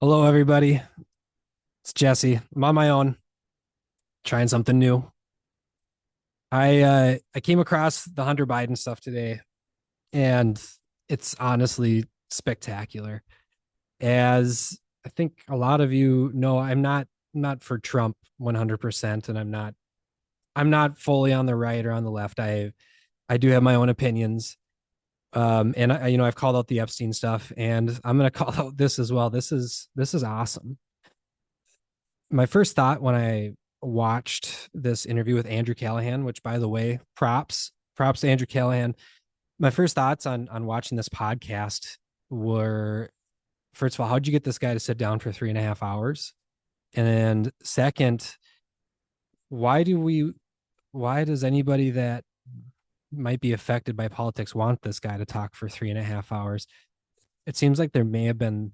Hello, everybody. It's Jesse. I'm on my own, trying something new. I came across the Hunter Biden stuff today, and it's honestly spectacular. As I think a lot of you know, I'm not for Trump 100%, and I'm not fully on the right or on the left. I do have my own opinions. And I've called out the Epstein stuff, and I'm gonna call out this as well. This is awesome. My first thought when I watched this interview with Andrew Callahan, which by the way, props to Andrew Callahan. My first thoughts on watching this podcast were, first of all, how'd you get this guy to sit down for 3.5 hours? And second, why do we why does anybody that might be affected by politics want this guy to talk for 3.5 hours? It seems like there may have been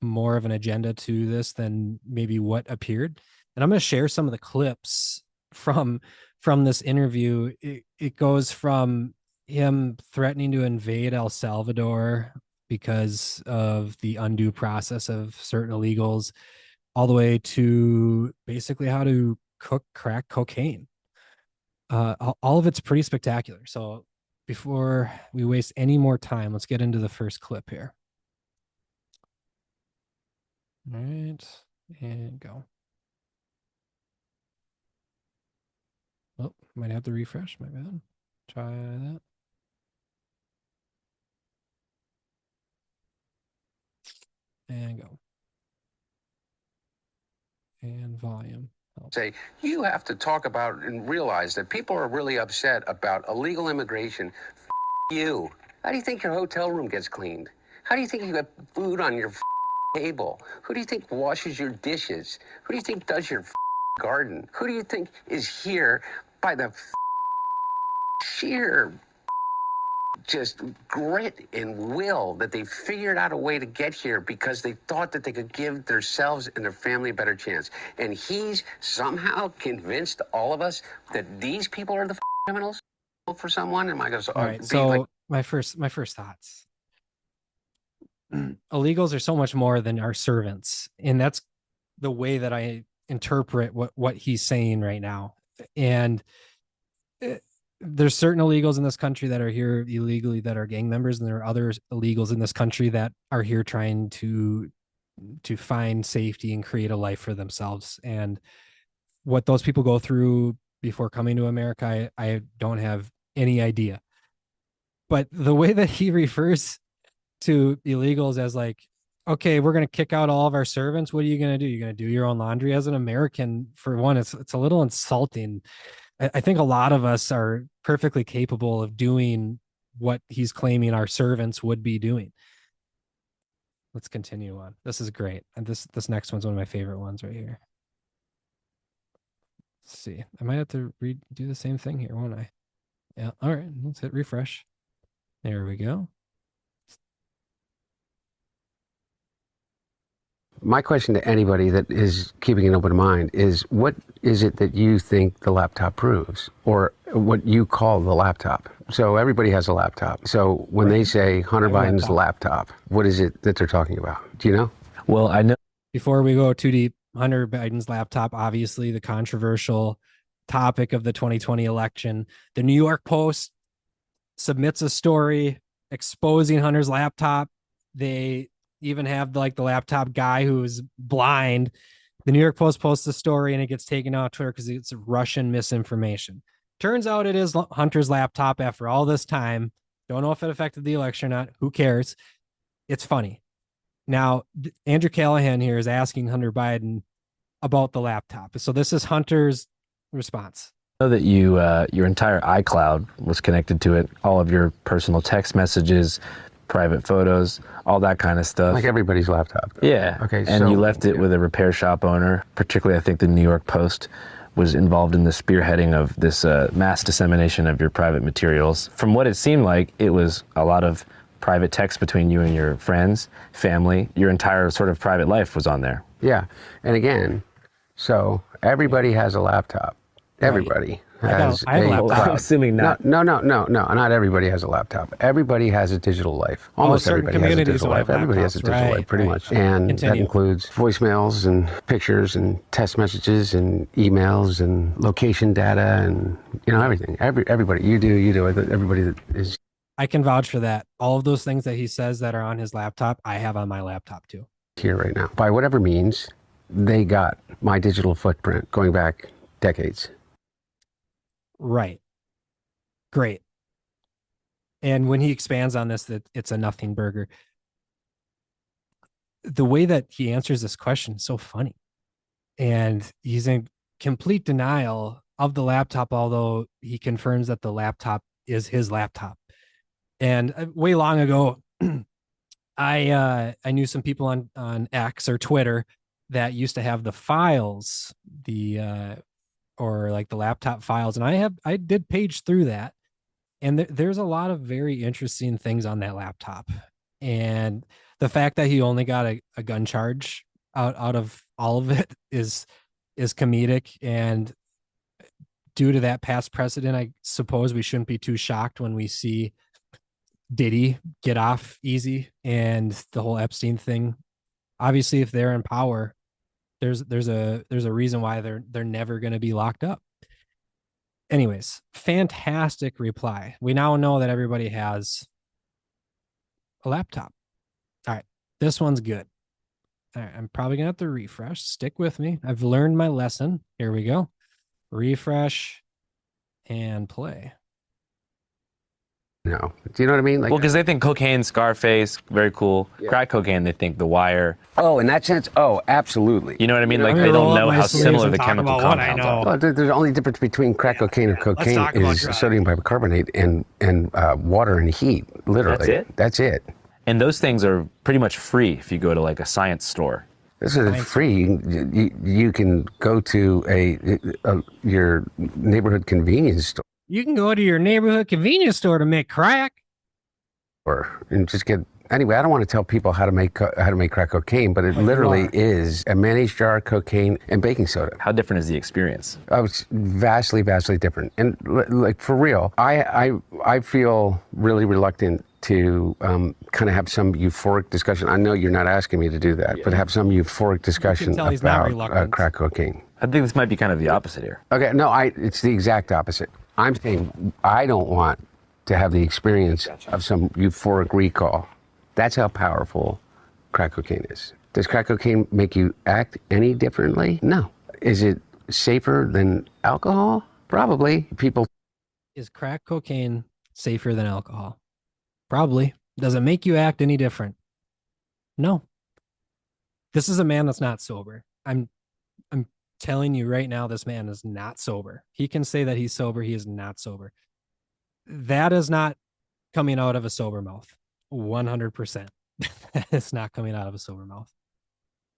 more of an agenda to this than maybe what appeared. And I'm going to share some of the clips from this interview. It goes from him threatening to invade El Salvador because of the undue process of certain illegals, all the way to basically how to cook crack cocaine. All of it's pretty spectacular. So before we waste any more time, let's get into the first clip here. All right, and go. Oh, might have to refresh. My bad. Try that. And go. And volume. Say, you have to talk about and realize that people are really upset about illegal immigration. You. How do you think your hotel room gets cleaned? How do you think you got food on your table? Who do you think washes your dishes? Who do you think does your garden? Who do you think is here by the sheer just grit and will that they figured out a way to get here because they thought that they could give themselves and their family a better chance. And he's somehow convinced all of us that these people are the criminals for someone. Am I going to all right? So like, my first thoughts. Illegals are so much more than our servants, and that's the way that I interpret what he's saying right now. And there's certain illegals in this country that are here illegally that are gang members, and there are other illegals in this country that are here trying to find safety and create a life for themselves. And what those people go through before coming to America, I don't have any idea. But the way that he refers to illegals as like, okay, we're going to kick out all of our servants. What are you going to do? You're going to do your own laundry as an American. For one, it's a little insulting. I think a lot of us are perfectly capable of doing what he's claiming our servants would be doing. Let's continue on. This is great. And this next one's one of my favorite ones right here. Let's see. I might have to do the same thing here, won't I? Yeah. All right. Let's hit refresh. There we go. My question to anybody that is keeping an open mind is, what is it that you think the laptop proves, or what you call the laptop? So everybody has a laptop. So when they say Hunter Biden's laptop, what is it that they're talking about? Do you know? Well, I know. Before we go too deep, Hunter Biden's laptop, obviously the controversial topic of the 2020 election. The New York Post submits a story exposing Hunter's laptop. They even have like the laptop guy who's blind. The New York Post posts a story and it gets taken off Twitter because it's Russian misinformation. Turns out it is Hunter's laptop after all this time. Don't know if it affected the election or not. Who cares? It's funny. Now, Andrew Callahan here is asking Hunter Biden about the laptop. So this is Hunter's response. I know that your entire iCloud was connected to it, all of your personal text messages, private photos, all that kind of stuff. Like everybody's laptop. Yeah. Okay. And you left it with a repair shop owner. Particularly, I think the New York Post was involved in the spearheading of this mass dissemination of your private materials. From what it seemed like, it was a lot of private text between you and your friends, family. Your entire sort of private life was on there. Yeah. And again, so everybody has a laptop. Everybody. Right. I have a laptop. I'm assuming not. No. Not everybody has a laptop. Everybody has a digital life. Almost certain everybody has a communities digital will life. have Everybody has a laptops. digital life, pretty Right. much. And that Continue. includes voicemails and pictures and text messages and emails and location data and, everything. Everybody, you do. Everybody that is I can vouch for that. All of those things that he says that are on his laptop, I have on my laptop too. here right now, by whatever means, they got my digital footprint going back decades. Right. Great. And when he expands on this, that it's a nothing burger. The way that he answers this question is so funny. And he's in complete denial of the laptop, although he confirms that the laptop is his laptop. And way long ago, I knew some people on X or Twitter that used to have the files, or like the laptop files, and I did page through that, and there's a lot of very interesting things on that laptop, and the fact that he only got a gun charge out of all of it is comedic, and due to that past precedent, I suppose we shouldn't be too shocked when we see Diddy get off easy and the whole Epstein thing. Obviously, if they're in power, there's a reason why they're never going to be locked up. Anyways, fantastic reply. We now know that everybody has a laptop. All right, this one's good. All right, I'm probably gonna have to refresh. Stick with me. I've learned my lesson. Here we go. Refresh and play. No. Do you know what I mean? Like, Well, because they think cocaine, Scarface, very cool. Crack cocaine, they think The Wire. oh, in that sense, absolutely. You know what I mean? Like, I'm they gonna roll don't up know my how sleeves similar and the talk chemical about what I compounds know. are. Well, the only difference between crack cocaine and cocaine talk about is drugs. sodium bicarbonate and water and heat. Literally, That's it? That's it. And those things are pretty much free if you go to like a science store. This is free. You can go to your neighborhood convenience store You can go to your neighborhood convenience store to make crack. and just get. Anyway, I don't want to tell people how to make crack cocaine, but it literally is a mayonnaise jar, cocaine, and baking soda. How different is the experience? It's vastly different. And like for real, I feel really reluctant to kind of have some euphoric discussion. I know you're not asking me to do that, but have some euphoric discussion tell he's not about reluctant. crack cocaine. I think this might be kind of the opposite here. Okay, no, it's the exact opposite. I'm saying I don't want to have the experience of some euphoric recall. That's how powerful crack cocaine is. Does crack cocaine make you act any differently? No. Is it safer than alcohol? Probably. People. Is crack cocaine safer than alcohol? Probably. Does it make you act any different? No. This is a man that's not sober. I'm telling you right now, this man is not sober. He can say that he's sober. He is not sober. That is not coming out of a sober mouth. 100%. That is not coming out of a sober mouth.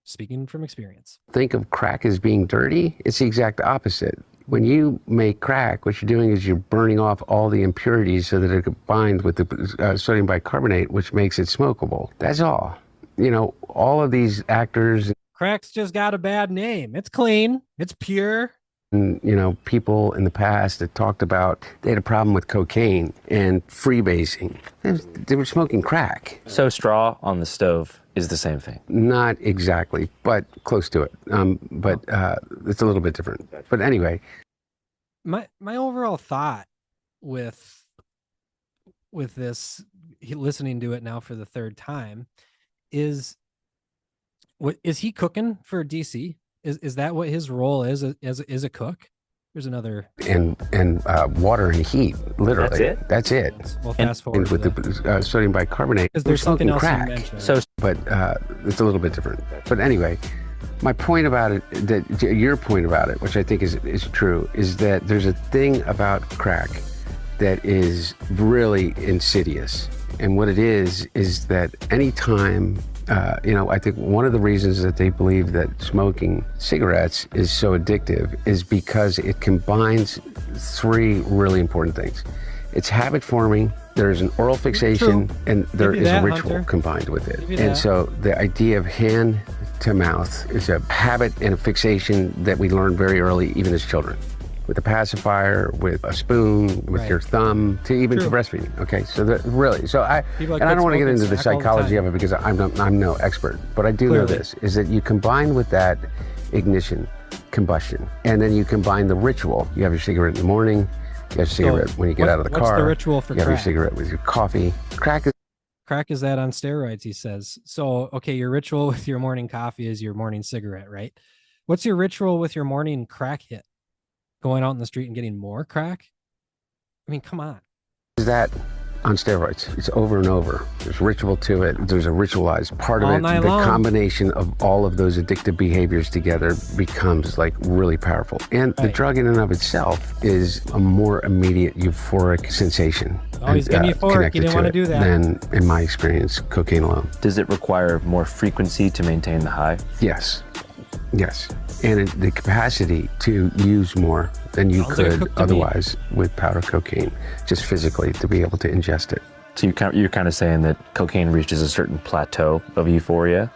Speaking from experience. Think of crack as being dirty. It's the exact opposite. When you make crack, what you're doing is you're burning off all the impurities so that it combines with the sodium bicarbonate, which makes it smokable. That's all. You know, all of these actors Crack's just got a bad name. It's clean. It's pure. and, people in the past that talked about they had a problem with cocaine and freebasing. They were smoking crack. So straw on the stove is the same thing. Not exactly, but close to it. But it's a little bit different. But anyway, My overall thought with this, listening to it now for the third time, is what is he cooking for DC? Is that what his role is as a cook? There's another. and water and heat, literally. That's it? That's it. We'll And- fast forward And with the sodium bicarbonate, because we're there's something smoking else crack. you mentioned. So But it's a little bit different. But anyway, my point about it, your point about it, which I think is true, is that there's a thing about crack that is really insidious. And what it is that anytime, I think one of the reasons that they believe that smoking cigarettes is so addictive is because it combines three really important things. It's habit forming, there's an oral fixation, and there you is a that, ritual Hunter. combined with it. Give you And that. so the idea of hand to mouth is a habit and a fixation that we learn very early, even as children. with a pacifier, with a spoon, with your thumb, to even to breastfeeding. Okay, so really, so I don't want to get into the psychology of it because I'm no expert, but I do know this, is that you combine with that ignition, combustion, and then you combine the ritual. You have your cigarette in the morning, you have a cigarette when you get out of the car. What's the ritual for crack? You have your crack? cigarette with your coffee. Crack is that on steroids, he says. So, okay, your ritual with your morning coffee is your morning cigarette, right? What's your ritual with your morning crack hit? Going out in the street and getting more crack? I mean, come on. Is that on steroids? It's over and over. There's ritual to it. There's a ritualized part of it. The combination of all of those addictive behaviors together becomes like really powerful. And the drug in and of itself is a more immediate euphoric sensation. Oh, he's getting euphoric. He didn't want to do that. Than, in my experience, cocaine alone. Does it require more frequency to maintain the high? Yes. Yes. And the capacity to use more than you could otherwise with powder cocaine, just physically to be able to ingest it. So you're kind of saying that cocaine reaches a certain plateau of euphoria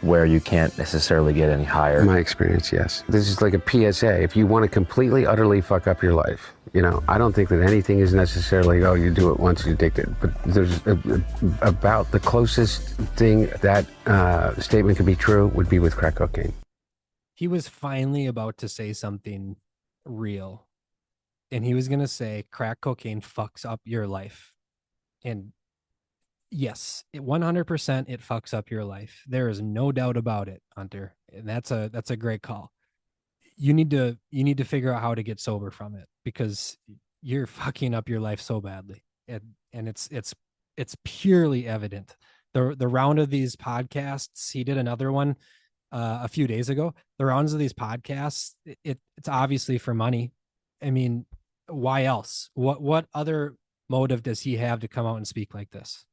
where you can't necessarily get any higher? In my experience, yes. This is like a PSA. If you want to completely, utterly fuck up your life, you know, I don't think that anything is necessarily, oh, you do it once, you're addicted. But there's about the closest thing that statement could be true would be with crack cocaine. He was finally about to say something real. And he was going to say crack cocaine fucks up your life. And yes, 100% it fucks up your life. There is no doubt about it, Hunter. And that's a great call. You need to figure out how to get sober from it because you're fucking up your life so badly. And it's purely evident. The round of these podcasts, he did another one a few days ago. The rounds of these podcasts, it's obviously for money. I mean, why else? What other motive does he have to come out and speak like this?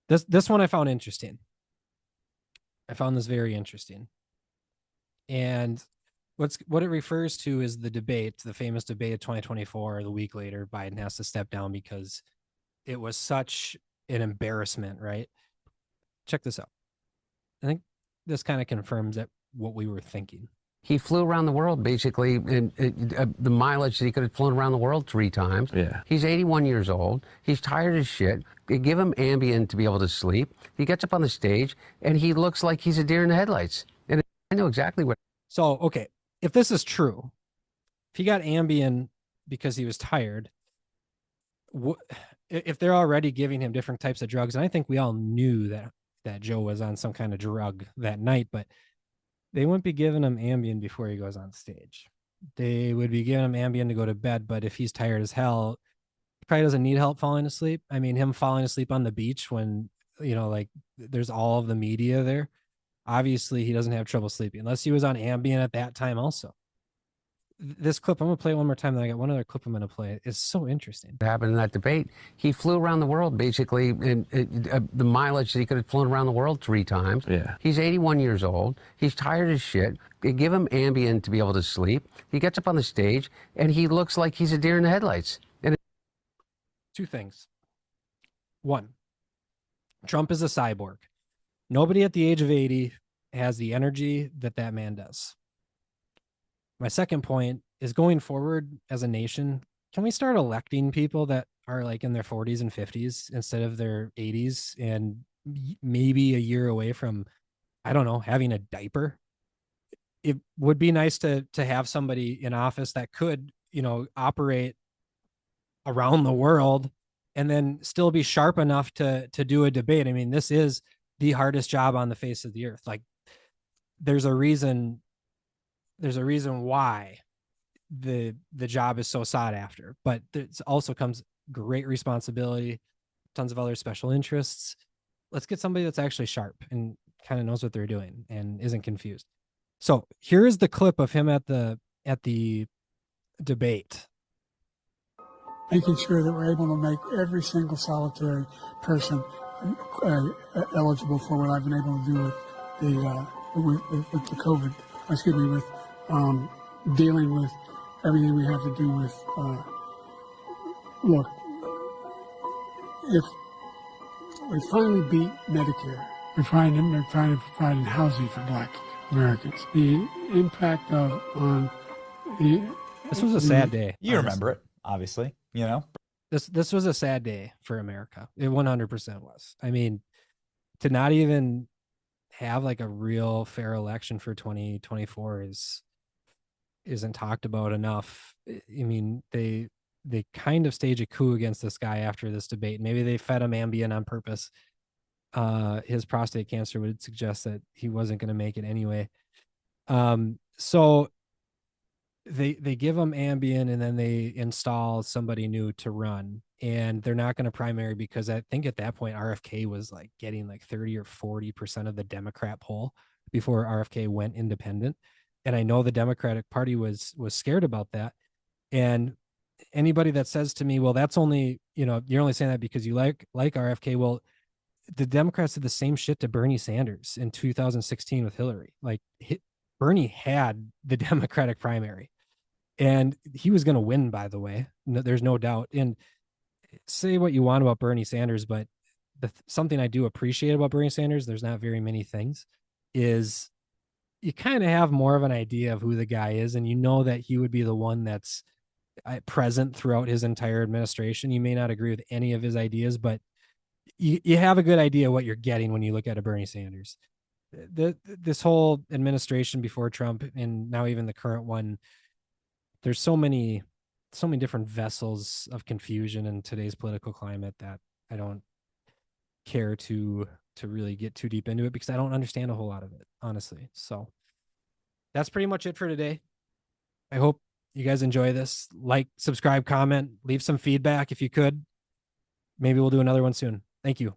This one I found interesting. I found this very interesting. And what it refers to is the debate, the famous debate of 2024. The week later, Biden has to step down because it was such an embarrassment, right? Check this out. I think this kind of confirms that what we were thinking. He flew around the world, basically, the mileage that he could have flown around the world 3 times. Yeah. He's 81 years old. He's tired as shit. They give him Ambien to be able to sleep. He gets up on the stage, and he looks like he's a deer in the headlights. And I know exactly what... So, okay, if this is true, if he got Ambien because he was tired, if they're already giving him different types of drugs, and I think we all knew that Joe was on some kind of drug that night, but they wouldn't be giving him Ambien before he goes on stage. They would be giving him Ambien to go to bed, but if he's tired as hell, he probably doesn't need help falling asleep. I mean, him falling asleep on the beach when, you know, like there's all of the media there. Obviously, he doesn't have trouble sleeping unless he was on Ambien at that time also. This clip, I'm going to play it one more time. Then I got one other clip I'm going to play. It's so interesting. What happened in that debate? He flew around the world, basically, the mileage that he could have flown around the world 3 times. Yeah. He's 81 years old. He's tired as shit. They give him Ambien to be able to sleep. He gets up on the stage, and he looks like he's a deer in the headlights. And 2 things. 1, Trump is a cyborg. Nobody at the age of 80 has the energy that man does. My second point is, going forward as a nation, can we start electing people that are like in their 40s and 50s instead of their 80s and maybe a year away from, I don't know, having a diaper? It would be nice to have somebody in office that could, you know, operate around the world and then still be sharp enough to do a debate. I mean, this is the hardest job on the face of the earth. Like, there's a reason why the job is so sought after, but it also comes great responsibility, tons of other special interests. Let's get somebody that's actually sharp and kind of knows what they're doing and isn't confused. So here is the clip of him at the debate. Making sure that we're able to make every single solitary person eligible for what I've been able to do with the COVID. Excuse me, with dealing with everything we have to do with, look, if we finally beat Medicare, we're trying to provide housing for Black Americans. The impact on The, This was a sad the day. You Honestly. remember it, obviously. You know, This was a sad day for America. It 100% was. I mean, to not even have like a real fair election for 2024 isn't talked about enough. I mean, they kind of stage a coup against this guy after this debate. Maybe they fed him Ambien on purpose. His prostate cancer would suggest that he wasn't going to make it anyway. So they give him Ambien and then they install somebody new to run, and they're not going to primary because I think at that point RFK was like getting like 30 or 40% of the Democrat poll before RFK went independent. And I know the Democratic Party was scared about that. And anybody that says to me, well, that's only, you're only saying that because you like RFK. Well, the Democrats did the same shit to Bernie Sanders in 2016 with Hillary. Like Bernie had the Democratic primary and he was going to win, by the way. No, there's no doubt. And say what you want about Bernie Sanders, but something I do appreciate about Bernie Sanders, there's not very many things, is you kind of have more of an idea of who the guy is. And you know that he would be the one that's present throughout his entire administration. You may not agree with any of his ideas, but you have a good idea what you're getting when you look at a Bernie Sanders. This whole administration before Trump and now even the current one, there's so many different vessels of confusion in today's political climate that I don't care to really get too deep into it because I don't understand a whole lot of it, honestly. So that's pretty much it for today. I hope you guys enjoy this. Like, subscribe, comment, leave some feedback if you could. Maybe we'll do another one soon. Thank you.